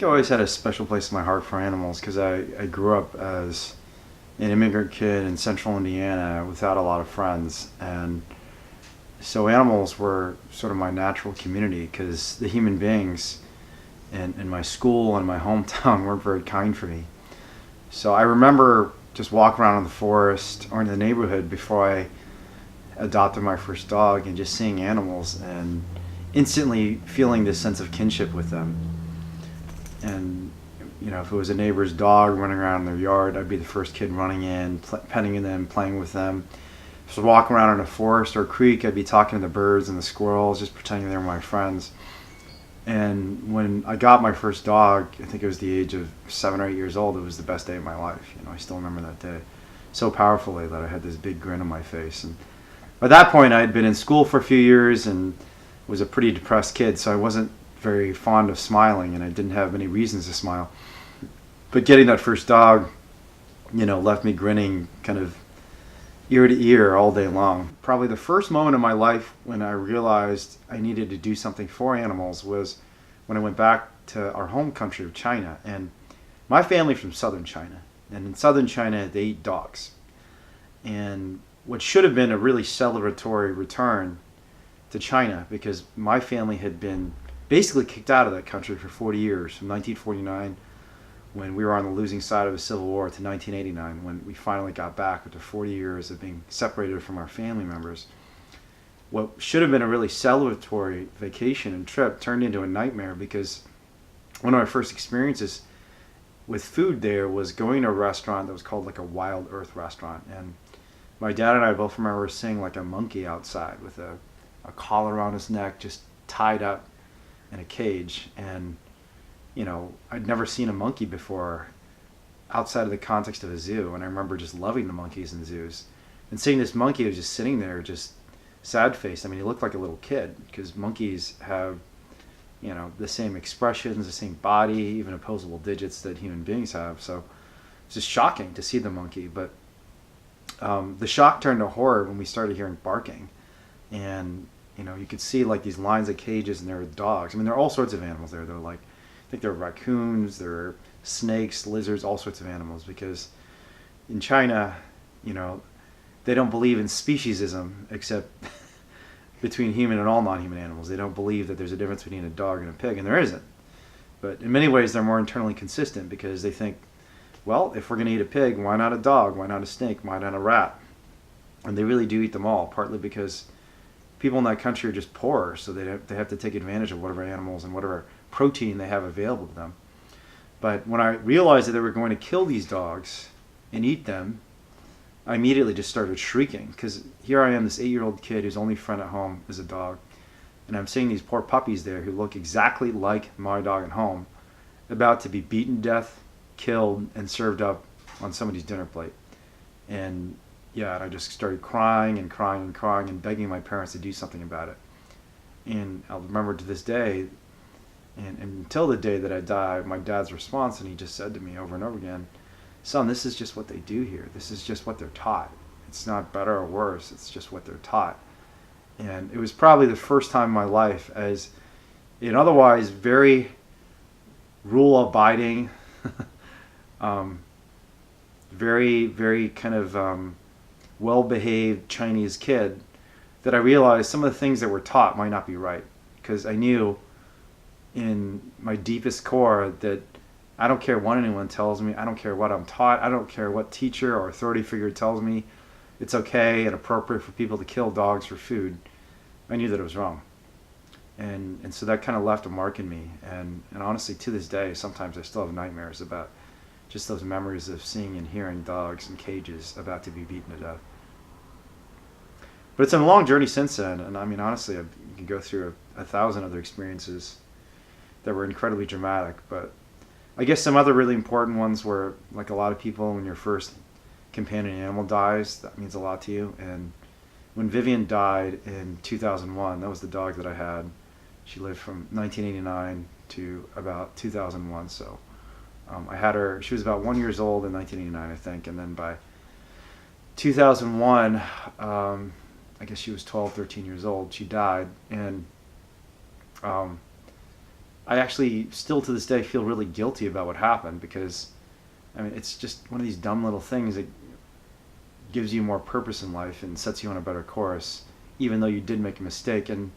think I always had a special place in my heart for animals because I grew up as an immigrant kid in central Indiana without a lot of friends. And so animals were sort of my natural community because the human beings in my school and my hometown weren't very kind for me. So I remember just walking around in the forest or in the neighborhood before I adopted my first dog and just seeing animals and instantly feeling this sense of kinship with them. And if it was a neighbor's dog running around in their yard, I'd be the first kid running in, petting them, playing with them. If I was walking around in a forest or a creek, I'd be talking to the birds and the squirrels, just pretending they were my friends. And when I got my first dog, I think it was the age of 7 or 8 years old, it was the best day of my life. I still remember that day so powerfully that I had this big grin on my face. And by that point, I had been in school for a few years and was a pretty depressed kid, so I wasn't very fond of smiling, and I didn't have many reasons to smile. But getting that first dog, left me grinning kind of ear to ear all day long. Probably the first moment in my life when I realized I needed to do something for animals was when I went back to our home country of China. And my family from southern China. And in southern China, they eat dogs. And what should have been a really celebratory return to China, because my family had been basically kicked out of that country for 40 years, from 1949 when we were on the losing side of the Civil War to 1989 when we finally got back after 40 years of being separated from our family members. What should have been a really celebratory vacation and trip turned into a nightmare because one of my first experiences with food there was going to a restaurant that was called like a Wild Earth restaurant. And my dad and I both remember seeing like a monkey outside with a collar around his neck, just tied up in a cage. And I'd never seen a monkey before outside of the context of a zoo, and I remember just loving the monkeys in zoos. And seeing this monkey who was just sitting there, just sad-faced. I mean, he looked like a little kid, because monkeys have, the same expressions, the same body, even opposable digits that human beings have. So it's just shocking to see the monkey. But the shock turned to horror when we started hearing barking. And, you could see like these lines of cages, and there were dogs. I mean, there are all sorts of animals there. They're like, I think there are raccoons, there are snakes, lizards, all sorts of animals, because in China, they don't believe in speciesism except between human and all non-human animals. They don't believe that there's a difference between a dog and a pig, and there isn't. But in many ways, they're more internally consistent because they think, well, if we're going to eat a pig, why not a dog? Why not a snake? Why not a rat? And they really do eat them all, partly because people in that country are just poor, so they have to take advantage of whatever animals and whatever protein they have available to them. But when I realized that they were going to kill these dogs and eat them, I immediately just started shrieking, because here I am, this 8-year-old kid whose only friend at home is a dog, and I'm seeing these poor puppies there who look exactly like my dog at home, about to be beaten to death, killed, and served up on somebody's dinner plate. And yeah, and I just started crying and crying and crying and begging my parents to do something about it. And I'll remember to this day, and until the day that I die, my dad's response, and he just said to me over and over again, son, this is just what they do here. This is just what they're taught. It's not better or worse. It's just what they're taught. And it was probably the first time in my life, as an otherwise very rule-abiding, very, very kind of well-behaved Chinese kid, that I realized some of the things that were taught might not be right. Because I knew in my deepest core that I don't care what anyone tells me. I don't care what I'm taught. I don't care what teacher or authority figure tells me it's okay and appropriate for people to kill dogs for food. I knew that it was wrong. And so that kind of left a mark in me. And honestly, to this day, sometimes I still have nightmares about just those memories of seeing and hearing dogs in cages about to be beaten to death. But it's been a long journey since then. And I mean, honestly, you can go through a thousand other experiences that were incredibly dramatic. But I guess some other really important ones were, like a lot of people, when your first companion animal dies, that means a lot to you. And when Vivian died in 2001, that was the dog that I had. She lived from 1989 to about 2001. So I had her, she was about 1 year old in 1989, I think. And then by 2001, I guess she was 12, 13 years old. She died. And I actually still to this day feel really guilty about what happened because, I mean, it's just one of these dumb little things that gives you more purpose in life and sets you on a better course, even though you did make a mistake. And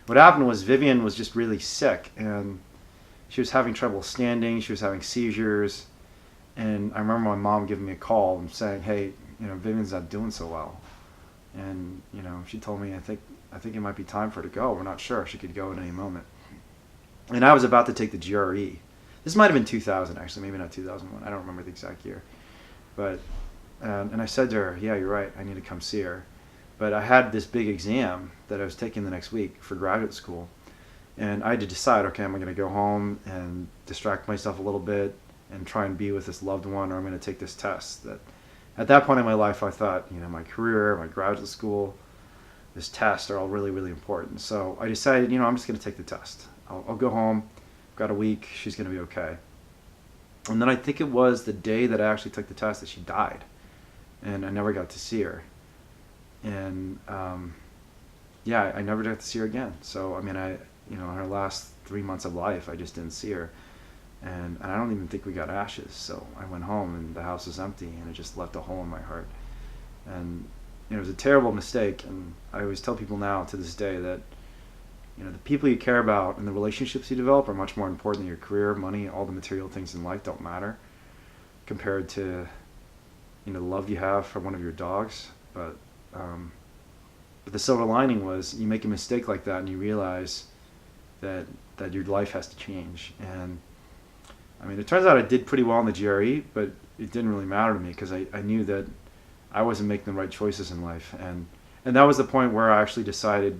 what happened was Vivian was just really sick, and she was having trouble standing. She was having seizures, and I remember my mom giving me a call and saying, "Hey, Vivian's not doing so well," and she told me, "I think it might be time for her to go. We're not sure. She could go at any moment." And I was about to take the GRE. This might have been 2000, actually, maybe not 2001. I don't remember the exact year, but and I said to her, "Yeah, you're right. I need to come see her." But I had this big exam that I was taking the next week for graduate school, and I had to decide, okay, am I going to go home and distract myself a little bit and try and be with this loved one, or I'm going to take this test? That at that point in my life, I thought, my career, my graduate school, this test are all really, really important. So I decided, I'm just going to take the test. I'll go home. I've got a week. She's going to be okay. And then I think it was the day that I actually took the test that she died, and I never got to see her. And yeah, I never got to see her again. So I mean, in her last 3 months of life, I just didn't see her, and I don't even think we got ashes. So I went home, and the house was empty, and it just left a hole in my heart. And it was a terrible mistake. And I always tell people now to this day that the people you care about and the relationships you develop are much more important than your career, money, all the material things in life don't matter compared to the love you have for one of your dogs. But the silver lining was you make a mistake like that and you realize that your life has to change. And I mean, it turns out I did pretty well in the GRE, but it didn't really matter to me because I knew that I wasn't making the right choices in life. And that was the point where I actually decided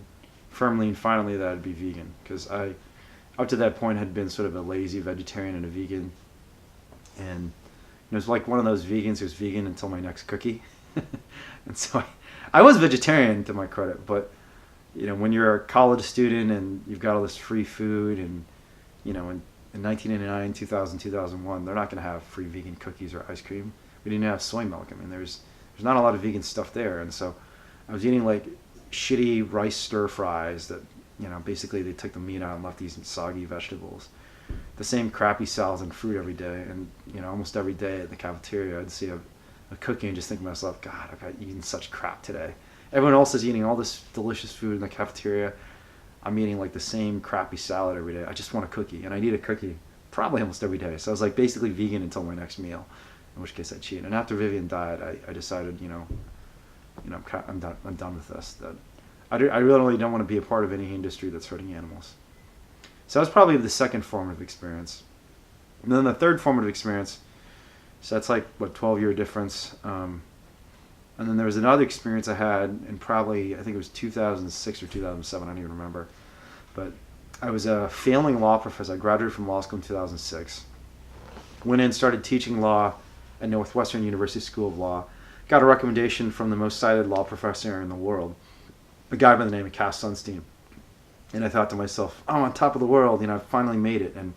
firmly and finally that I'd be vegan, because I, up to that point, had been sort of a lazy vegetarian and a vegan. And it was like one of those vegans who's vegan until my next cookie. And so I was vegetarian, to my credit, but when you're a college student and you've got all this free food, and in 1999, 2000, 2001, they're not going to have free vegan cookies or ice cream. We didn't have soy milk. I mean, there's not a lot of vegan stuff there, and so I was eating like shitty rice stir fries that basically they took the meat out and left these soggy vegetables. The same crappy salads and fruit every day, and almost every day at the cafeteria I'd see a cookie and just think to myself, God, I've eaten such crap today. Everyone else is eating all this delicious food in the cafeteria. I'm eating like the same crappy salad every day. I just want a cookie, and I need a cookie probably almost every day. So I was like basically vegan until my next meal, in which case I cheated. And after Vivian died, I decided, I'm done with this. That I really don't want to be a part of any industry that's hurting animals. So that was probably the second formative experience. And then the third formative experience, so that's like, 12-year difference. And then there was another experience I had in probably, I think it was 2006 or 2007, I don't even remember. But I was a failing law professor. I graduated from law school in 2006. Went in, started teaching law at Northwestern University School of Law. Got a recommendation from the most cited law professor in the world, a guy by the name of Cass Sunstein. And I thought to myself, I'm on top of the world, I finally made it. And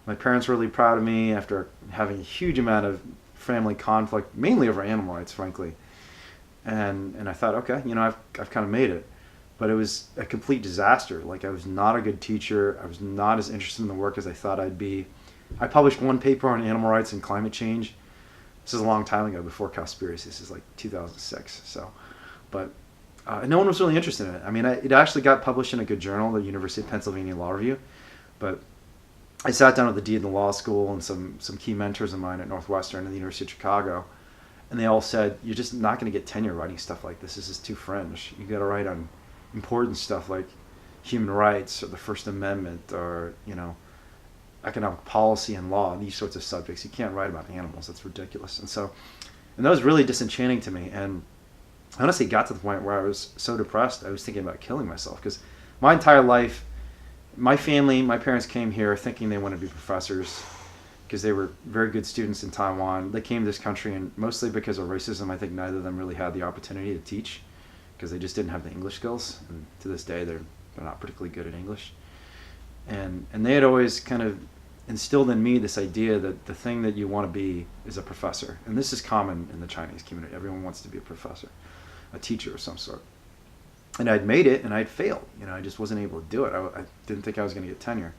my parents were really proud of me after having a huge amount of family conflict, mainly over animal rights, frankly. And I thought, okay, I've kind of made it. But it was a complete disaster. Like, I was not a good teacher. I was not as interested in the work as I thought I'd be. I published one paper on animal rights and climate change. This is a long time ago, before Cowspiracy. This is like 2006. So, but no one was really interested in it. I mean, it actually got published in a good journal, the University of Pennsylvania Law Review. But I sat down with the dean of the law school and some key mentors of mine at Northwestern and the University of Chicago, and they all said, you're just not going to get tenure writing stuff like this. This is too fringe. You got to write on important stuff like human rights or the First Amendment or, economic policy and law and these sorts of subjects. You can't write about animals. That's ridiculous. And that was really disenchanting to me. And I honestly got to the point where I was so depressed, I was thinking about killing myself, because my entire life, my family, my parents came here thinking they wanted to be professors because they were very good students in Taiwan. They came to this country, and mostly because of racism, I think neither of them really had the opportunity to teach because they just didn't have the English skills. And to this day, they're not particularly good at English. And they had always kind of instilled in me this idea that the thing that you want to be is a professor. And this is common in the Chinese community. Everyone wants to be a professor, a teacher of some sort. And I'd made it, and I'd failed. I just wasn't able to do it. I didn't think I was going to get tenure.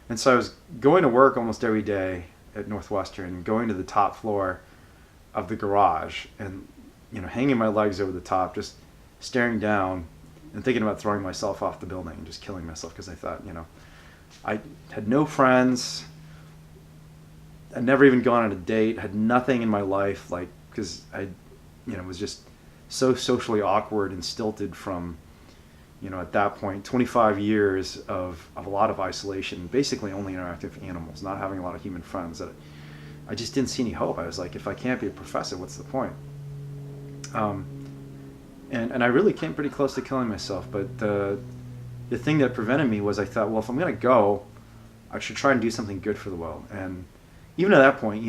And so I was going to work almost every day at Northwestern, going to the top floor of the garage and, hanging my legs over the top, just staring down and thinking about throwing myself off the building and just killing myself because I thought, I had no friends. I'd never even gone on a date, had nothing in my life, like, because I, was just so socially awkward and stilted from, at that point, 25 years of a lot of isolation, basically only interacting with animals, not having a lot of human friends, that I just didn't see any hope. I was like, if I can't be a professor, what's the point? And I really came pretty close to killing myself, but the thing that prevented me was I thought, well, if I'm going to go, I should try and do something good for the world. And even at that point,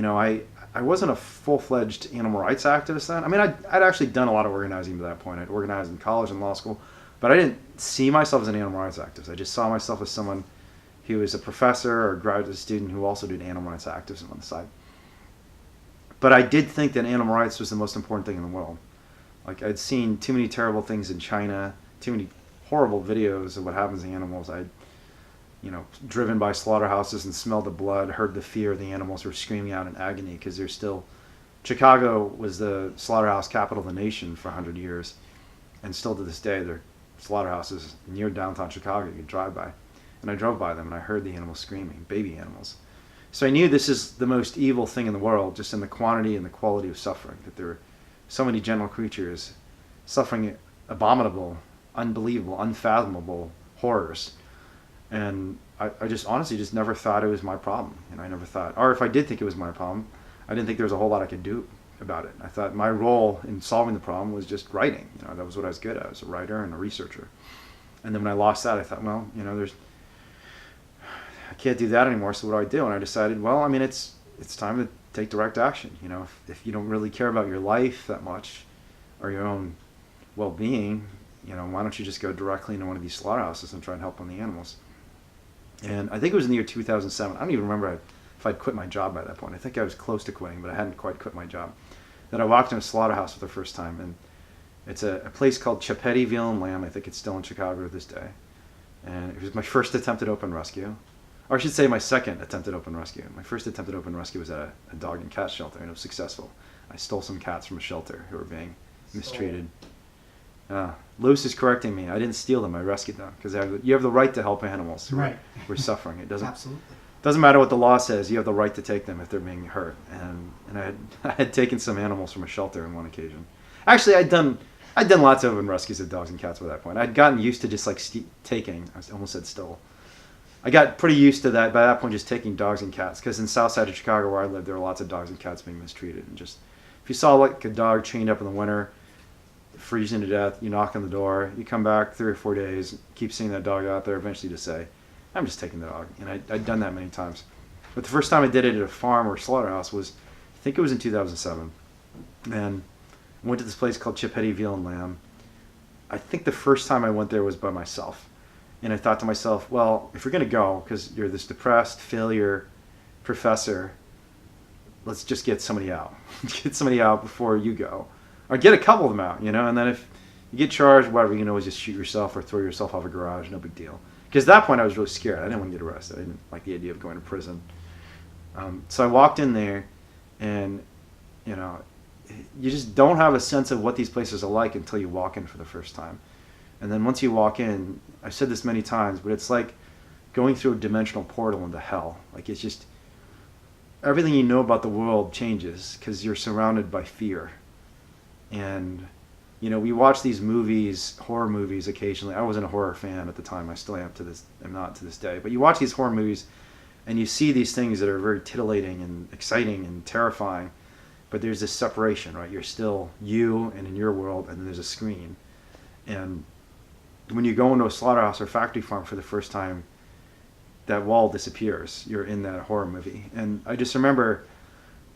I wasn't a full-fledged animal rights activist then. I mean, I'd actually done a lot of organizing to that point. I'd organized in college and law school, but I didn't see myself as an animal rights activist. I just saw myself as someone who was a professor or a graduate student who also did animal rights activism on the side. But I did think that animal rights was the most important thing in the world. Like, I'd seen too many terrible things in China, too many horrible videos of what happens to animals. I'd, driven by slaughterhouses and smelled the blood, heard the fear of the animals who were screaming out in agony because they're still... Chicago was the slaughterhouse capital of the nation for 100 years, and still to this day there are slaughterhouses near downtown Chicago you could drive by. And I drove by them and I heard the animals screaming, baby animals. So I knew this is the most evil thing in the world, just in the quantity and the quality of suffering, that there were so many gentle creatures suffering abominable, unbelievable, unfathomable horrors. And I just honestly just never thought it was my problem. I never thought, or if I did think it was my problem, I didn't think there was a whole lot I could do about it. I thought my role in solving the problem was just writing. That was what I was good at. I was a writer and a researcher. And then when I lost that, I thought, well, I can't do that anymore, so what do? And I decided, well, I mean, it's time to take direct action. If you don't really care about your life that much or your own well-being, why don't you just go directly into one of these slaughterhouses and try and help on the animals? And I think it was in the year 2007. I don't even remember if I'd quit my job by that point. I think I was close to quitting, but I hadn't quite quit my job. Then I walked in a slaughterhouse for the first time, and it's a place called Chepety Veal and Lamb. I think it's still in Chicago to this day. And it was my first attempt at open rescue. Or I should say my second attempt at open rescue. My first attempt at open rescue was at a dog and cat shelter, and it was successful. I stole some cats from a shelter who were being mistreated. Lewis is correcting me. I didn't steal them. I rescued them because you have the right to help animals who are suffering. It doesn't Absolutely. Doesn't matter what the law says. You have the right to take them if they're being hurt. And I had taken some animals from a shelter on one occasion. Actually, I'd done lots of open rescues of dogs and cats by that point. I'd gotten used to just like taking. I almost said stole. I got pretty used to that by that point, just taking dogs and cats. Because in South Side of Chicago where I lived, there were lots of dogs and cats being mistreated. And just if you saw like a dog chained up in the winter, freezing to death, you knock on the door, you come back 3 or 4 days, keep seeing that dog out there, eventually just say, I'm just taking the dog. And I'd done that many times. But the first time I did it at a farm or slaughterhouse was, I think it was in 2007. And I went to this place called Chepety Veal and Lamb. I think the first time I went there was by myself. And I thought to myself, well, if you're going to go, because you're this depressed failure professor, let's just get somebody out. Get somebody out before you go. Or get a couple of them out, and then if you get charged, whatever, you can always just shoot yourself or throw yourself off a garage, no big deal. Because at that point I was really scared. I didn't want to get arrested. I didn't like the idea of going to prison. So I walked in there, and, you just don't have a sense of what these places are like until you walk in for the first time. And then once you walk in, I've said this many times, but it's like going through a dimensional portal into hell. Like, it's just, everything you know about the world changes because you're surrounded by fear. And, we watch these movies, horror movies occasionally. I wasn't a horror fan at the time. I still am not to this day. But you watch these horror movies and you see these things that are very titillating and exciting and terrifying. But there's this separation, right? You're still you and in your world, and then there's a screen. And when you go into a slaughterhouse or factory farm for the first time, that wall disappears. You're in that horror movie. And I just remember,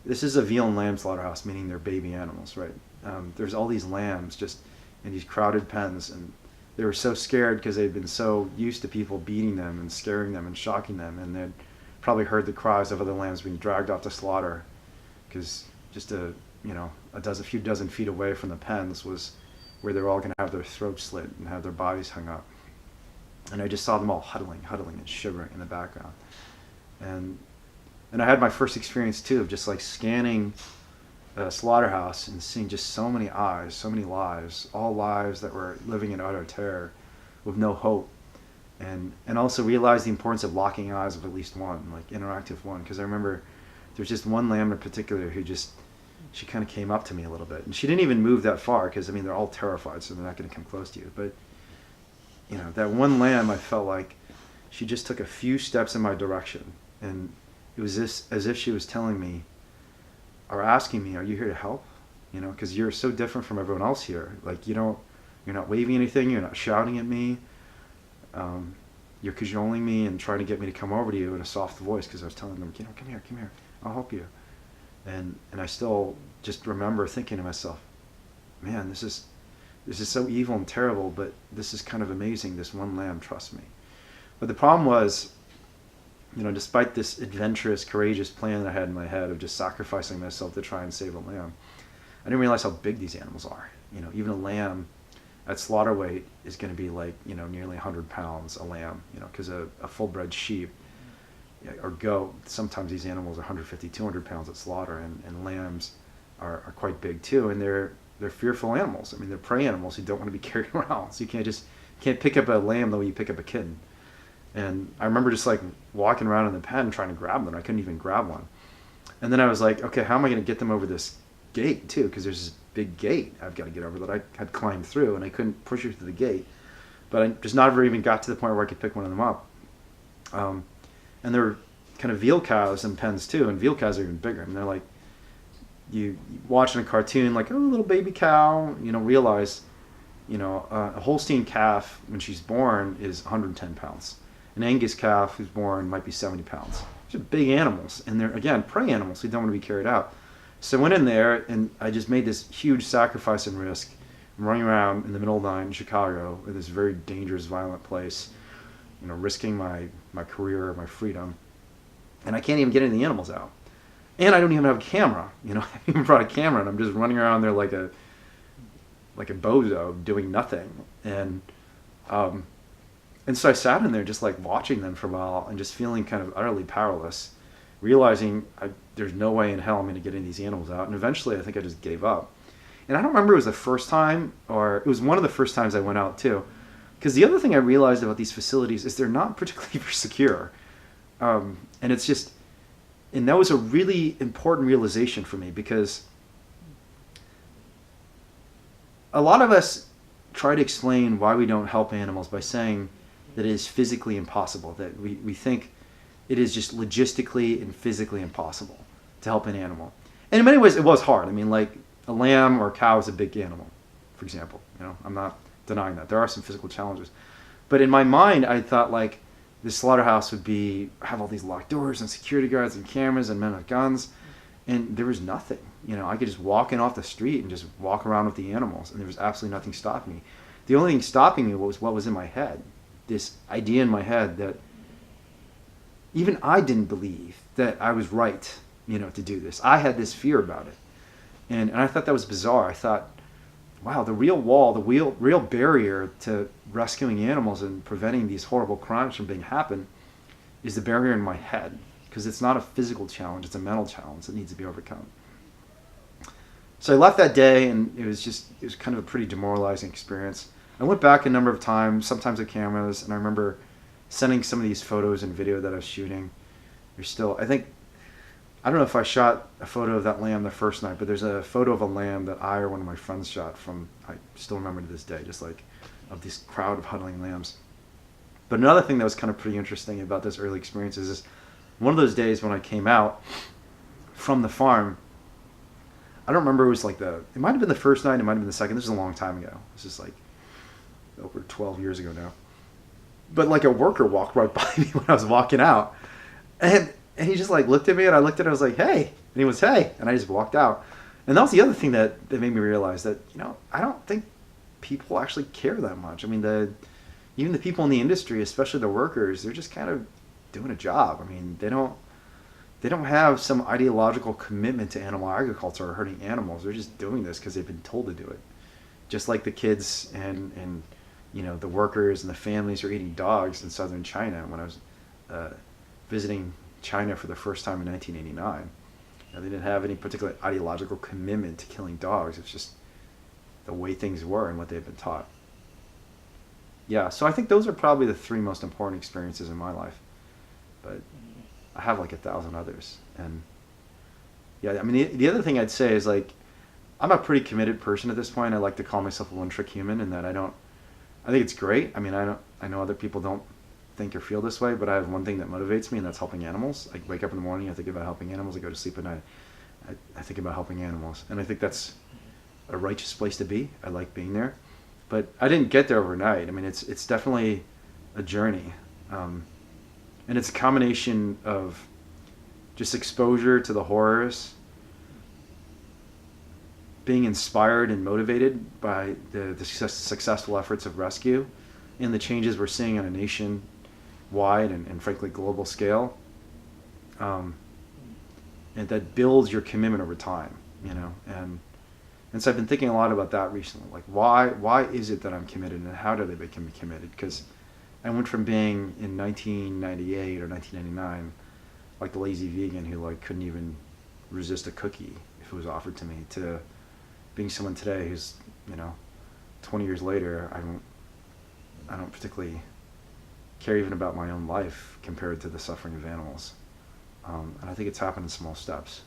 this is a veal and lamb slaughterhouse, meaning they're baby animals, right? There's all these lambs just in these crowded pens, and they were so scared because they'd been so used to people beating them and scaring them and shocking them, and they'd probably heard the cries of other lambs being dragged off to slaughter, because just a few dozen feet away from the pens was where they were all going to have their throats slit and have their bodies hung up. And I just saw them all huddling and shivering in the background. and I had my first experience too of just like scanning a slaughterhouse and seeing just so many eyes, so many lives, all lives that were living in utter terror with no hope. And also realize the importance of locking eyes with at least one, like interactive one. Because I remember there's just one lamb in particular who just, she kind of came up to me a little bit. And she didn't even move that far because, I mean, they're all terrified, so they're not going to come close to you. But, you know, that one lamb, I felt like she just took a few steps in my direction. And it was as if she was telling me, or asking me, are you here to help? You know, because you're so different from everyone else here. Like, you're not waving anything, you're not shouting at me. You're cajoling me and trying to get me to come over to you in a soft voice because I was telling them, you know, come here, I'll help you. And I still just remember thinking to myself, man, this is so evil and terrible, but this is kind of amazing. This one lamb trusts me. But the problem was, you know, despite this adventurous, courageous plan that I had in my head of just sacrificing myself to try and save a lamb, I didn't realize how big these animals are. You know, even a lamb at slaughter weight is going to be like, you know, nearly 100 pounds a lamb, you know, because a full-bred sheep or goat, sometimes these animals are 150, 200 pounds at slaughter, and lambs are quite big too, and they're fearful animals. I mean, they're prey animals who don't want to be carried around, so you can't pick up a lamb the way you pick up a kitten. And I remember just like walking around in the pen trying to grab them. I couldn't even grab one. And then I was like, okay, how am I going to get them over this gate too? Because there's this big gate I've got to get over that I had climbed through, and I couldn't push her through the gate. But I just never even got to the point where I could pick one of them up. And there were kind of veal cows in pens too, and veal cows are even bigger. I mean, they're like, you watching a cartoon like, oh, little baby cow, you know, realize, you know, a Holstein calf when she's born is 110 pounds. An Angus calf who's born might be 70 pounds. These are big animals, and they're, again, prey animals who don't want to be carried out. So I went in there, and I just made this huge sacrifice and risk. I'm running around in the middle of the night in Chicago in this very dangerous, violent place, you know, risking my career, my freedom, and I can't even get any of the animals out. And I don't even have a camera. You know, I haven't even brought a camera, and I'm just running around there like a bozo doing nothing. And so I sat in there just like watching them for a while and just feeling kind of utterly powerless, realizing there's no way in hell I'm going to get any of these animals out. And eventually I think I just gave up. And I don't remember it was the first time, or it was one of the first times I went out too. Because the other thing I realized about these facilities is they're not particularly secure. And it's just, and that was a really important realization for me, because a lot of us try to explain why we don't help animals by saying that it is physically impossible, that we think it is just logistically and physically impossible to help an animal. And in many ways, it was hard. I mean, like a lamb or a cow is a big animal, for example. You know, I'm not denying that. There are some physical challenges. But in my mind, I thought like this slaughterhouse would have all these locked doors and security guards and cameras and men with guns. And there was nothing. You know, I could just walk in off the street and just walk around with the animals, and there was absolutely nothing stopping me. The only thing stopping me was what was in my head. This idea in my head that even I didn't believe that I was right, you know, to do this. I had this fear about it. And I thought that was bizarre. I thought, wow, the real wall, the real barrier to rescuing animals and preventing these horrible crimes from being happen is the barrier in my head. Because it's not a physical challenge, it's a mental challenge that needs to be overcome. So I left that day, and it was kind of a pretty demoralizing experience. I went back a number of times, sometimes with cameras, and I remember sending some of these photos and video that I was shooting. There's still, I don't know if I shot a photo of that lamb the first night, but there's a photo of a lamb that I or one of my friends shot from, I still remember to this day, just like of this crowd of huddling lambs. But another thing that was kind of pretty interesting about this early experience is one of those days when I came out from the farm, I don't remember, it might have been the first night, it might have been the second. This is a long time ago. This is like over 12 years ago now. But like a worker walked right by me when I was walking out. And he just like looked at me, and I looked at him, I was like, hey. And he was, hey. And I just walked out. And that was the other thing that made me realize that, you know, I don't think people actually care that much. I mean, even the people in the industry, especially the workers, they're just kind of doing a job. I mean, they don't have some ideological commitment to animal agriculture or hurting animals. They're just doing this because they've been told to do it. Just like the kids and you know, the workers and the families are eating dogs in southern China. When I was visiting China for the first time in 1989. They didn't have any particular ideological commitment to killing dogs. It's just the way things were and what they've been taught. Yeah, so I think those are probably the three most important experiences in my life. But I have like 1,000 others. And yeah, I mean, the other thing I'd say is like, I'm a pretty committed person at this point. I like to call myself a one-trick human, in that I think it's great. I mean, I know other people don't think or feel this way, but I have one thing that motivates me, and that's helping animals. I wake up in the morning, I think about helping animals. I go to sleep at night, I think about helping animals. And I think that's a righteous place to be. I like being there. But I didn't get there overnight. I mean, it's definitely a journey. And it's a combination of just exposure to the horrors, being inspired and motivated by the successful efforts of rescue and the changes we're seeing on a nation-wide and frankly global scale, and that builds your commitment over time, and so I've been thinking a lot about that recently. Like, why is it that I'm committed, and how do they become committed? Because I went from being in 1998 or 1999 like the lazy vegan who like couldn't even resist a cookie if it was offered to me, to being someone today who's 20 years later, I don't particularly care even about my own life compared to the suffering of animals. And I think it's happened in small steps.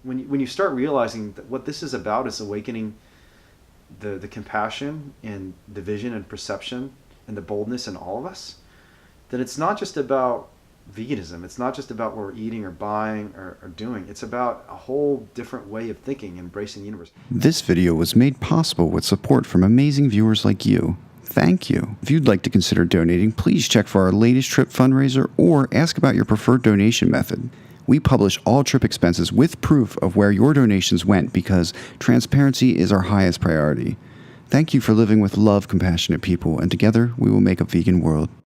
When you start realizing that what this is about is awakening the compassion and the vision and perception and the boldness in all of us, then it's not just about veganism. It's not just about what we're eating or buying or doing. It's about a whole different way of thinking, embracing the universe. This video was made possible with support from amazing viewers like you. Thank you. If you'd like to consider donating, please check for our latest trip fundraiser or ask about your preferred donation method. We publish all trip expenses with proof of where your donations went because transparency is our highest priority. Thank you for living with love, compassionate people, and together we will make a vegan world.